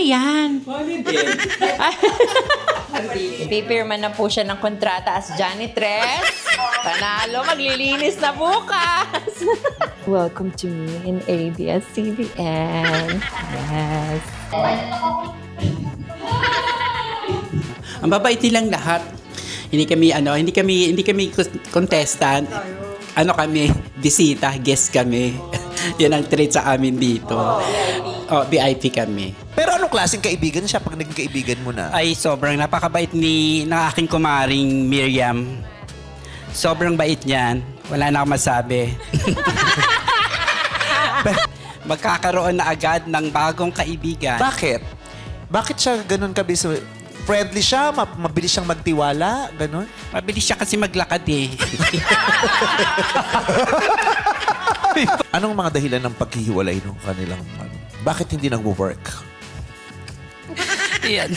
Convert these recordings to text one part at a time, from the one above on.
Ano yan? Money din. Pipirma na po siya ng kontrata as janitress. Panalo, maglilinis na bukas. Welcome to me in ABS-CBN. Yes. Ang babait nilang lahat. Hindi kami contestant. Ano kami, bisita, guest kami. Yan ang treat sa amin dito. Oh, VIP kami. Pero anong klaseng kaibigan siya pag naging kaibigan mo na? Ay, sobrang napakabait ng aking kumaring Miriam. Sobrang bait niyan. Wala na akong masabi. Magkakaroon na agad ng bagong kaibigan. Bakit? Bakit siya ganun kabis? Friendly siya? Mabilis siyang magtiwala? Ganun? Mabilis siya kasi maglakad eh. Anong mga dahilan ng paghihiwalay ng kanilang bakit hindi nag-work? Yan.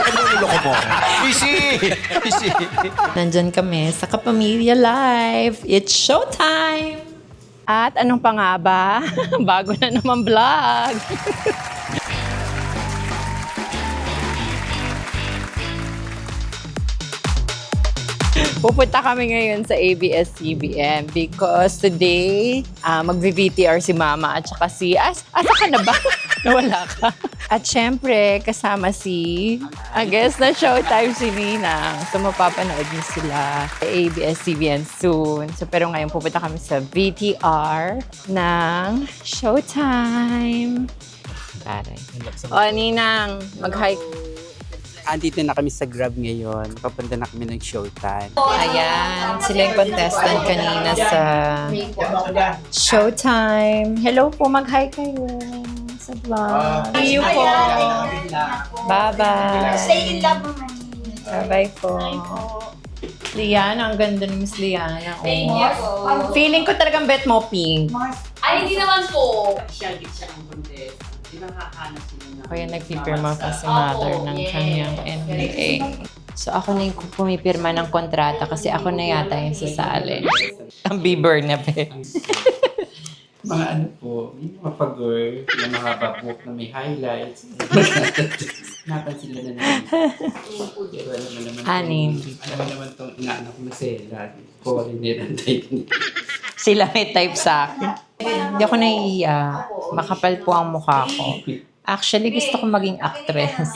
Ano niloko mo? Easy! Easy! Nandyan kami sa Kapamilya Live. It's showtime! At anong pa nga ba? Bago na naman vlog. Pupunta kami ngayon sa ABS-CBN because today, mag-VTR si Mama at saka si... Asa ka na ba? Nawala ka. At syempre, kasama si... I guess na showtime si Ninang. So, mapapanood niyo sila sa ABS-CBN soon. So, pero ngayon pupunta kami sa VTR ng showtime. Taray. O, Ninang, mag-hike. Andito na kami sa Grab ngayon. Papunta na kami ng showtime. Ayan, sila yung contestant kanina sa showtime. Hello po, mag-hi kayo sa vlog. See you po. Bye-bye. Stay in love naman. Bye-bye po. Liana, ang ganda ni Miss Liana. Thank you po. Feeling ko talagang bet mo pink. Ay, hindi naman po. Siya ang contest. Di ba kakahanap sila na? Kaya nagpipirma pa si mother ng kanyang NBA. So ako na yung pumipirma ng kontrata kasi ako na yata yung sasali. Ang Bieber na pe. Mga ano po, yung mga pag-girl, yung mga babuk na may highlights. Napan sila na naman. Pero Anim. Alam mo naman itong inaanak mo sila. Foreigner ang type nito. Sila may type sa akin. Hindi ako naiiyak. Makapal po ang mukha ko. Actually, gusto ko maging actress.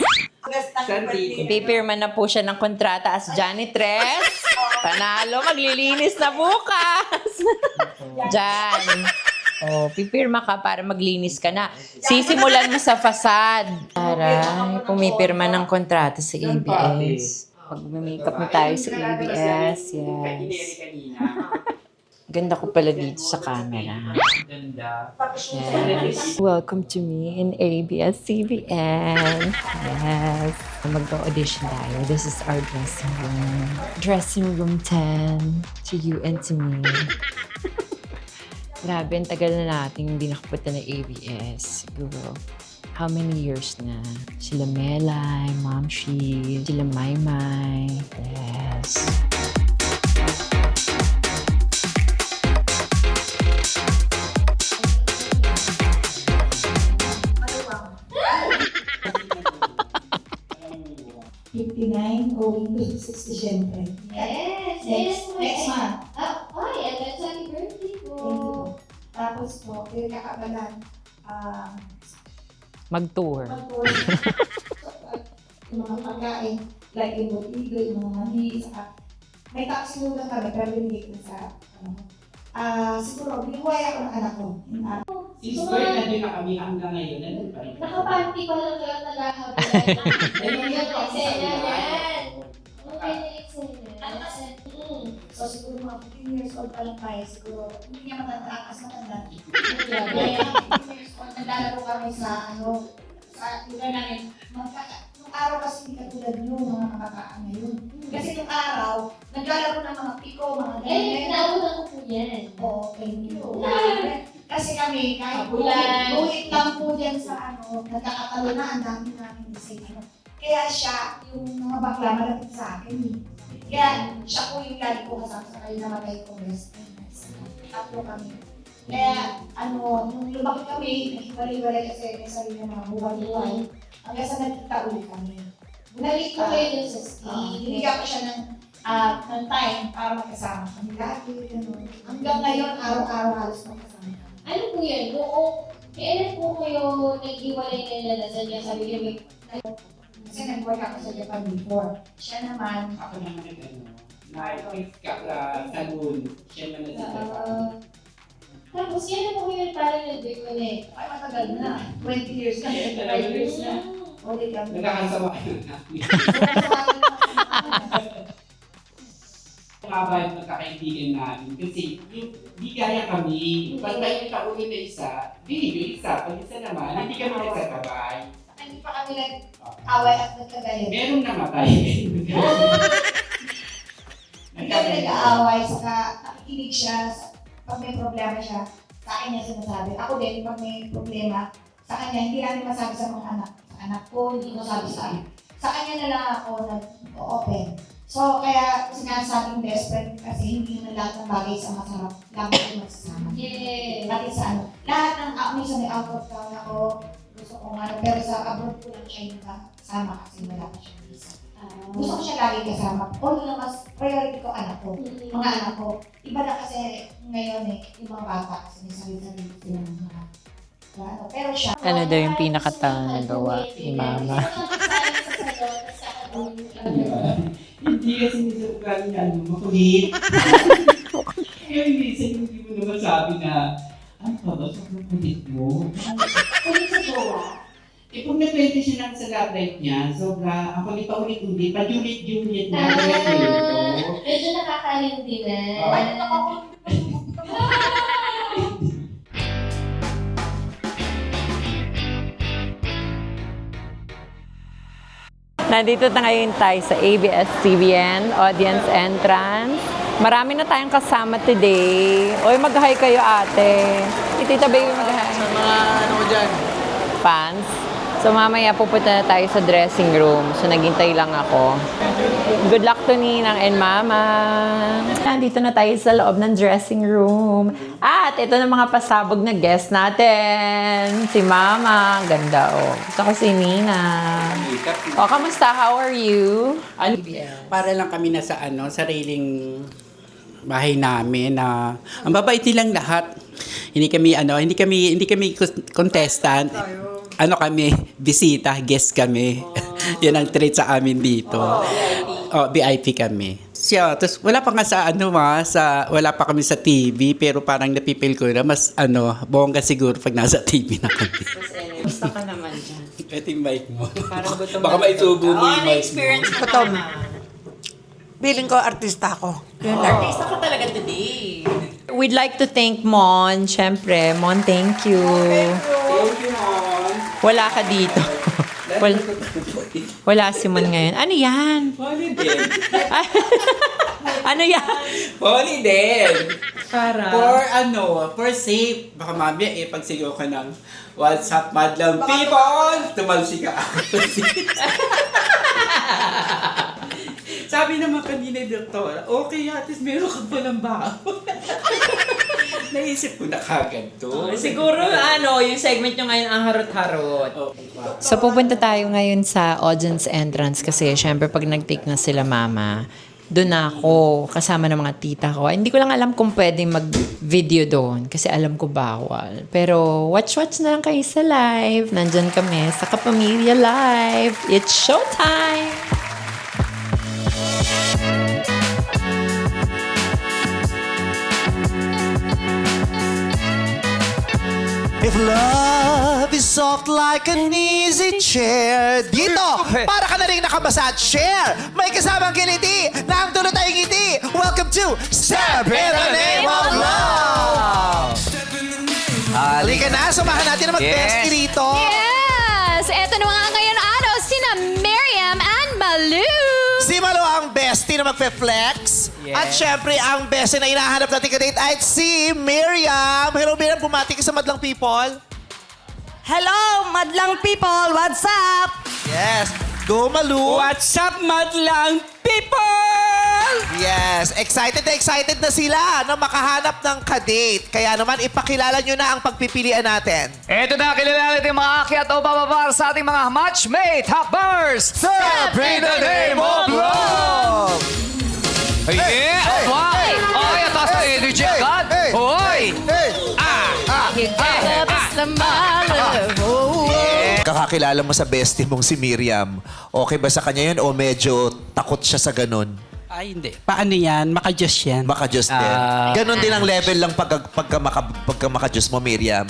Pipirma na po siya ng kontrata as janitress. Panalo, maglilinis na bukas. Jan. Oh, pipirma ka para maglinis ka na. Sisimulan mo sa fasad. Para pumipirma ng kontrata sa ABS. Mag-makeup na tayo sa ABS. Yes. Ganda ko pala dito sa camera. Yes. Welcome to me in ABS-CBN. Yes. Mag-audition tayo. This is our dressing room. Dressing room 10 to you and to me. Grabe, ang tagal na natin hindi nakapunta ng ABS. Siguro, how many years na? Sila Melay, Mom Shi, sila Maymay. Yes. Going to 60 syempre. Yes, Next month. Ay, advance happy birthday po. Thank you po. Tapos po, yung kakagalan, Mag-tour. mag-tour. Yung mga pagkain, like yung botigo, yung mga mani, saka may taxi lang kami, pero binigay ko sa, siguro, binuhay ako ng anak ko. Sister, nandun na kami hanggang ngayon. Nandun pa rin. Nakapanty pa lang siya naghahablan. Ayun yung eksena yan. Okay na eksena. So siguro mga 15 years old pa lang tayo, siguro, hindi niya matatakas matanda. Grabe. 15 years old, naglalaro kami sa, sa lugar namin. Nung araw kasi hindi katulad nyo, mga kabataan ngayon. Kasi nung araw, naglalaro ng mga piko, mga Eh, ganyan. nauna ko po yan. Oo, thank you. Kasi kami, kahit Bulan. buhit lang po dyan sa nagkakatalo na, ang dami namin design. Kaya siya, yung mga bakla, malapit sa akin. Kaya siya po yung lagi ko kasama sa kayo namatay ko best friend. Tatlo kami. Kaya, nung lumaki kami, naghiwalay-walay kasi may sarili ng mga buhay-buhay. Hanggang sa nagkita ulit kami. Balik ko kayo dun sa ski. Binigyan ko siya ng time para magkasama kami lagi. Ganun. Hanggang ngayon, araw-araw halos magkasama kami. Ano po yan? Kailan po kayo nag-iwalay nila na sa niya? Sabi niyo, Kasi nag-work ako sa Japan before. Siya naman, Ako naman na-fix ka sa moon. Siya man na sa tapos yan na po kayo parang nag-reconnect. ay matagal na. 20 years na. 25 years na. Ulit kami. Nagkakasawa ka na namin. Mababa yung magkakaibigan namin. Kasi yung di gaya kami. Basta yung kaulo na isa, di yung isa. Pag isa naman, hindi kami nagsasabay. Hindi pa kami nag-away at nagkagalit. Merong namatay. Hindi kami nag-aaway, saka nakikinig siya. Pag may problema siya, sa akin niya sinasabi. Ako din, pag may problema, sa kanya, hindi namin masabi sa mga anak. Sa anak ko, hindi masabi sa akin. Sa kanya na lang ako nag-open. So, kaya sinasabing best friend kasi hindi na lahat ng bagay sa masarap. Lagi ko magsasama. Yeah. Pati sa lahat ng minsan may out of town ako, gusto ko pero sa abroad ko lang siya yung kasama kasi wala pa siya visa. Gusto ko siya lagi kasama. Although mas priority ko anak ko, mga anak ko. Iba na kasi ngayon yung mga bata kasi may sarili-sarili sila ng mga pero siya. Ano daw yung pinakataon na gawa ni Mama? Hindi kasi minsan ugali niya, makulit. Kaya minsan hindi mo naman sabi na, ano pa ba, sobrang kulit mo? Kulit sa jowa. Eh kung nag-20 siya lang sa love life niya, sobra, ako pa ulit-ulit, pa-julit-julit na, kaya Medyo nakakalindi na. Ano na ako? Nandito na ngayon tayo sa ABS-CBN Audience Entrance. Marami na tayong kasama today. Oy, mag-hi kayo ate. Tita Baby, mag-hi. Sa mga ano ko dyan. Fans. So mamaya pupunta na tayo sa dressing room. So naghintay lang ako. Good luck to Ninang and Mama. Nandito na tayo sa loob ng dressing room. At ito na mga pasabog na guest natin. Si Mama. Ang ganda oh. Saka si Ninang. O, kamusta? How are you? Ano, para lang kami na sa sariling bahay namin na ang babait nilang lahat. Hindi kami contestant. Ano kami, bisita, guest kami. Yan ang treat sa amin dito. VIP kami. Siya, tapos wala pa nga wala pa kami sa TV, pero parang napipil ko na mas bongga siguro pag nasa TV na kami. Gusto ka naman dyan. Ito yung mic mo. Parang gutom Baka maisubo mo yung mic mo. Gutom. Feeling ko artista ako. Artista ka talaga today. We'd like to thank Mon. Siyempre, Mon, thank you. Thank you, Mon. Wala ka dito. Wala si Mon ngayon. Ano yan? Poli din. Ano yan? Poli din. Para. For safe. Baka mamaya pagsigaw ka ng what's up, madlang people? Tumalsi ka. Sabi naman kanina yung doktora, okay, at least meron ka palang baon. Naisip ko na kagad to. Siguro yung segment nyo ngayon ang harot-harot. Okay. So pupunta tayo ngayon sa audience entrance kasi syempre pag nag-take na sila Mama, doon ako kasama ng mga tita ko. Hindi ko lang alam kung pwedeng mag-video doon kasi alam ko bawal. Pero watch na lang kayo sa live. Nandyan kami sa Kapamilya Live. It's showtime! If love is soft like an easy chair, dito, para ka na rin nakabasa at share. May kasamang kiliti na ang dulot ay ngiti. Welcome to Step in the Name of Love! Halika na, samahan natin na mag-bestie rito. Yes! Eto na mga ngayon araw, sina Miriam and Malu! Si Malo ang bestie na magpe-flex. At syempre, ang bestie na hinahanap natin kadate ay si Miriam. Hello, Miriam. Bumati ka sa madlang people. Hello, madlang people! What's up? Yes. Go, Malu. What's up, madlang people? Yes, excited na sila na makahanap ng kadate. Kaya naman, ipakilala nyo na ang pagpipilian natin. Ito na, kilala natin mga akyat o bababa sa ating mga matchmate, Hakbangers! Celebrate the name of love! Hey! Ay! Ay! Atas na energy agad! Hoy! Kakakilala mo sa bestie mong si Miriam. Okay ba sa kanya yun o medyo takot siya sa ganun? Ay, hindi. Paano yan? Maka-Diyos yan. Baka Diyos din. Ganon din ang level lang pagka maka-Diyos mo, Miriam.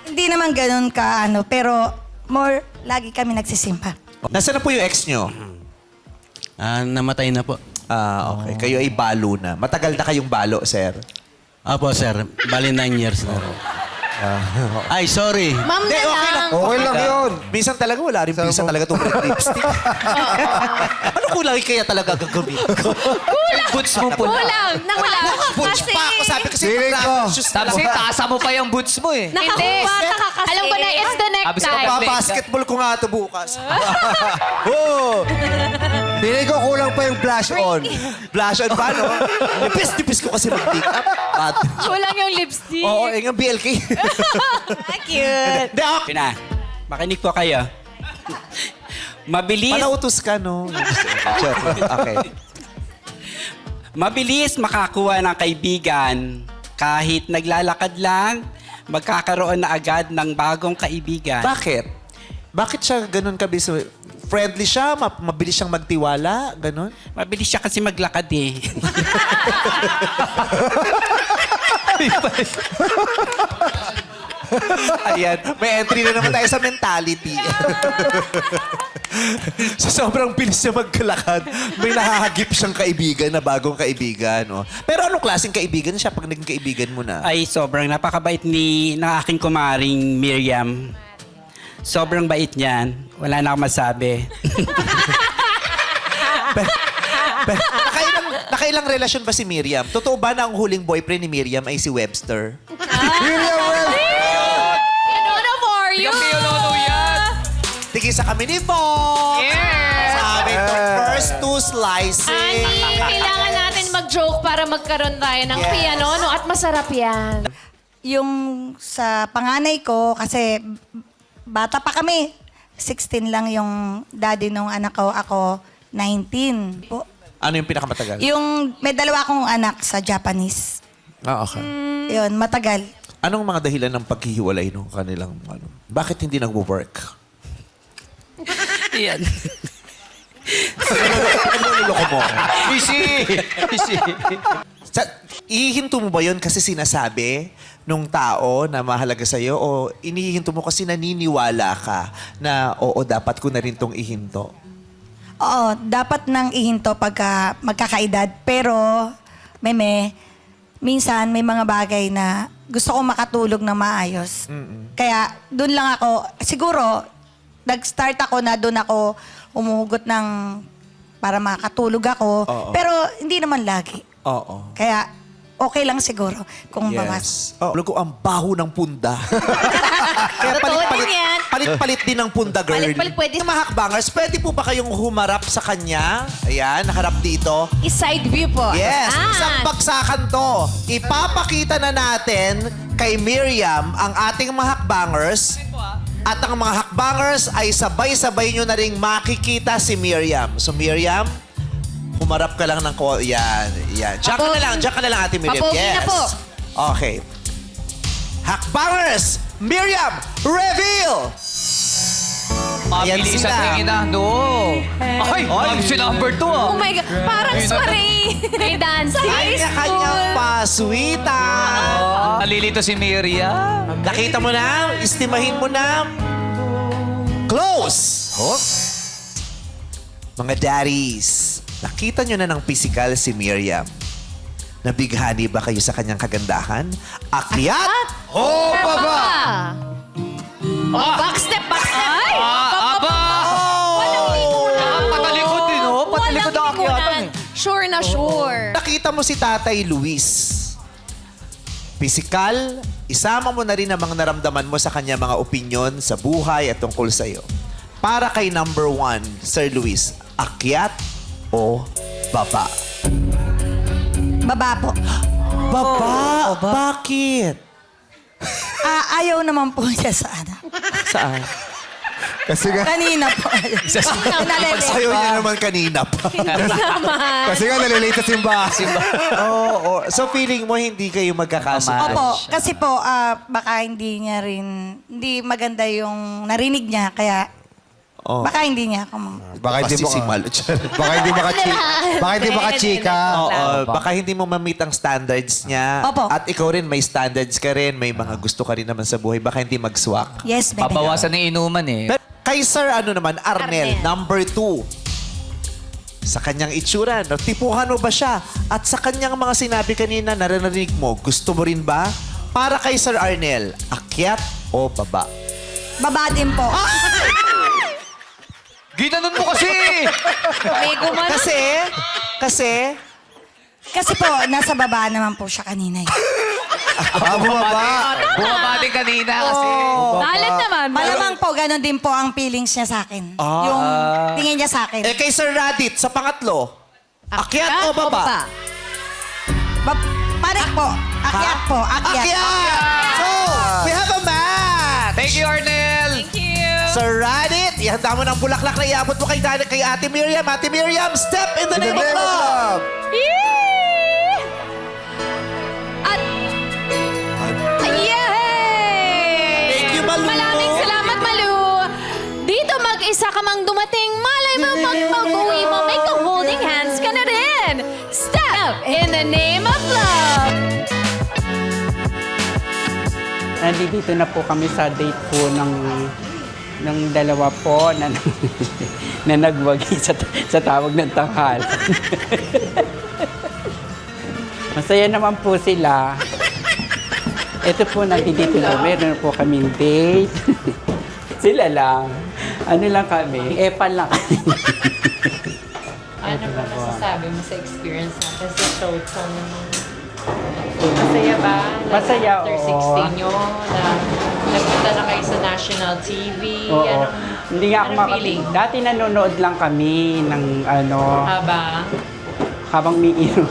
Hindi naman ganun ka, pero more, lagi kami nagsisimba. Nasaan na po yung ex nyo? Namatay na po. Okay. Kayo ay balo na. Matagal na kayong balo, sir. Opo, sir. Bali 9 years na. Ay, sorry. Ma'am na lang. Okay lang yun. Minsan talaga wala rin minsan talaga itong red lipstick. Ano kulang kaya talaga gagawin ko? Boots mo po. Kulang. Boots pa ako. Sabi ko Feeling ko. Tapos tasa mo pa yung boots mo eh. Nakakuha ka kasi. Alam ko na, it's the necktie. Basketball ko nga ito bukas. Feeling ko kulang pa yung blush on. Blush on pa, no? Nipis ko kasi mag-pick up. Kulang yung lipstick. Oo, yung BLK. Cute. Hindi ako. Na, makinig po kayo. Mabilis, Panautos ka, no? Okay. mabilis makakuha ng kaibigan. Kahit naglalakad lang, magkakaroon na agad ng bagong kaibigan. Bakit? Bakit siya ganun kabis? Friendly siya? Mabilis siyang magtiwala? Ganun? Mabilis siya kasi maglakad eh. Ayan, may entry na naman tayo sa mentality. So, sobrang bilis niya magkalakad. May nahahagip siyang kaibigan na bagong kaibigan. Oh. Pero anong klaseng kaibigan siya pag naging kaibigan mo na? Ay, sobrang napakabait ng aking kumaring Miriam. Sobrang bait niyan. Wala na akong masabi. Nakailang relasyon ba si Miriam? Totoo ba na ang huling boyfriend ni Miriam ay si Webster? Ano for you? Tigisa kami ni Fong! Yeah! Sabi ko, first two slices. Ani, kailangan natin mag-joke para magkaroon tayo ng Yes. piano, no? At masarap yan. Yung sa panganay ko, kasi bata pa kami. 16 lang yung daddy nung anak ko. Ako, 19 po. Ano yung pinakamatagal? Yung may dalawa akong anak sa Japanese. Okay. Yun, matagal. Anong mga dahilan ng paghihiwalay nung kanilang bakit hindi nagwo-work? Yan. Niloloko mo ako. Easy! Ihihinto mo ba yun kasi sinasabi nung tao na mahalaga sa'yo o inihihinto mo kasi naniniwala ka na oo, dapat ko na rin tong ihinto? Oo, dapat nang ihinto pagka magkakaedad. Pero, minsan may mga bagay na gusto kong makatulog na maayos. Kaya doon lang ako, siguro, nag-start ako na doon ako umuhugot ng para makatulog ako. Oo. Pero hindi naman lagi. Oo. Kaya okay lang siguro kung bawas. Oh, ko ang baho ng punda. Kaya Totoo din yan. palit-palit din ng punda, girl. Palit-palit pwede. Mga hakbangers, pwede po ba kayong humarap sa kanya? Ayan, naharap dito. I-side view po. Yes, isang bagsakan to. Ipapakita na natin kay Miriam ang ating mga hakbangers. At ang mga hakbangers ay sabay-sabay nyo na rin makikita si Miriam. So Miriam, humarap ka lang ng yan. Diyan ka na lang, Ate Miriam. Papogi Yes. na po. Okay. Hakbangers, Miriam, reveal! Ayan Mabilis sila. ang tingin na. No. Ay, si number 2 ah. Oh my God, parang soiree. May dancing. Kanya-kanyang pasweetan. Nalilito si Miriam. Nakita mo na, estimahin mo na. Close! Oh. Mga daddies, nakita nyo na ng physical si Miriam. Nabighani ba kayo sa kanyang kagandahan? Akyat! Oh, baba! Backstep, backstep. Ay! Aba! Patalikod din, oh. Patalikod ang akyatan. Sure na sure. Nakita mo si Tatay Luis. Physical, isama mo na rin ang mga naramdaman mo sa kanya mga opinyon sa buhay at tungkol sa'yo. Para kay number 1, Sir Luis, akyat o baba? Baba po. Baba? Bakit? Ayaw naman po siya sa Saan? Kasi nga, Kanina po. Nalilate. Ayaw niya naman kanina pa. kasi nga nalilate sa simbahan. Oo. So feeling mo hindi kayo magkakasundo? Opo, kasi po, baka hindi maganda yung narinig niya, kaya baka hindi niya ako Baka hindi mo Simalo. baka hindi makachika. Oo, baka hindi mo ma-meet ang standards niya. Opo. At ikaw rin, may standards ka rin, may mga gusto ka rin naman sa buhay. Baka hindi mag-swak. Yes, baby. Pabawasan ng inuman eh. Pero kay Sir, Arnel, number 2. Sa kanyang itsura, no? Tipuhan mo ba siya? At sa kanyang mga sinabi kanina, narinig mo, gusto mo rin ba? Para kay Sir Arnel, akyat o baba? Baba din po. Ginanon mo kasi! Kasi po, nasa baba naman po siya kanina. Bumaba. Bumaba din kanina kasi. Talat naman. Malamang po, ganun din po ang feelings niya sa akin. Yung tingin niya sa akin. Kay Sir Radit, sa pangatlo, akyat o baba? Parik po. Akyat po. Akyat. So, we have a match! Thank you, Arnel! Thank you. Sir Radit, ihanda mo ng bulaklak na iabot mo kay Ate Miriam. Ate Miriam, step in the name of love! At, yay! Thank you, Malu. Maraming salamat, Malu. Dito mag-isa ka mang dumating. Malay mo, pag mag-uwi mo, may ka-holding hands ka na rin. Step in the name of love. Nandito na po kami sa date po ng dalawa po na, na nagwagi sa tawag ng tanghal. Masaya naman po sila. Ito po, nandito na. Meron po kaming date. Sila lang. Ano lang kami? Epan lang. Ano ba masasabi mo sa experience natin sa Showtime? Masaya ba? Masaya, After oo. 16 nyo, na nagpunta na kayo sa national TV. Oo. Hindi nga ako anong feeling? Dati nanonood lang kami ng habang umiinom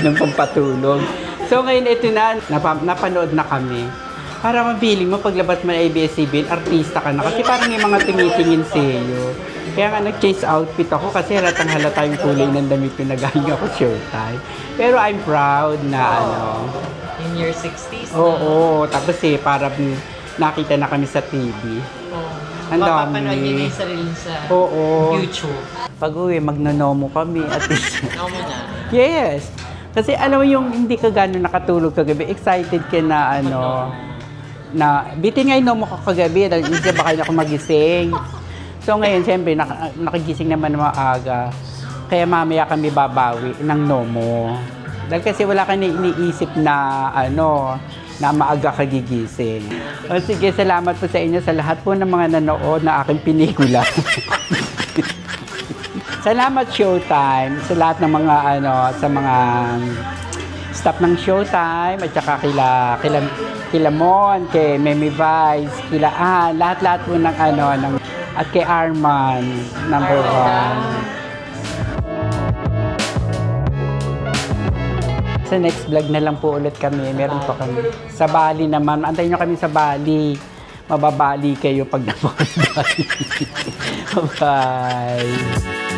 ng pampatulog. So ngayon ito na, napanood na kami. Para mabiling mo, paglabas mo ng ABS-CBN, artista ka na. Kasi parang yung mga tumitingin sa'yo. Kaya nga nag-change outfit ako kasi halatang halata yung kulay ng damit ko na galing ako Showtime. Pero I'm proud na In your 60s na. Oo, tapos parang nakita na kami sa TV. Ang dami. Mapapanood nyo na yung sarili sa Oo. YouTube. Pag-uwi, magnonomo kami at least. Ano mo na? Yes. Kasi alam mo yung hindi ka gano'n nakatulog kagabi, excited ka na na bitin nga yung nomo ko kagabi, isa ba kayo ako magising. So ngayon, siyempre, nakagising naman ng maaga. Kaya mamaya kami babawi ng nomo. Dahil kasi wala ka na iniisip na na maaga kagigising. O sige, salamat po sa inyo sa lahat po ng mga nanood na aking pelikula. Salamat Showtime sa lahat ng mga sa mga staff ng Showtime at saka kila Mon, kay Memi Vice, kila lahat po ng at kay Arman, number 1. Sa next vlog na lang po ulit kami. Meron pa kami. Sa Bali naman. Antayin nyo kami sa Bali. Mababali kayo pag napakabali. Bye-bye.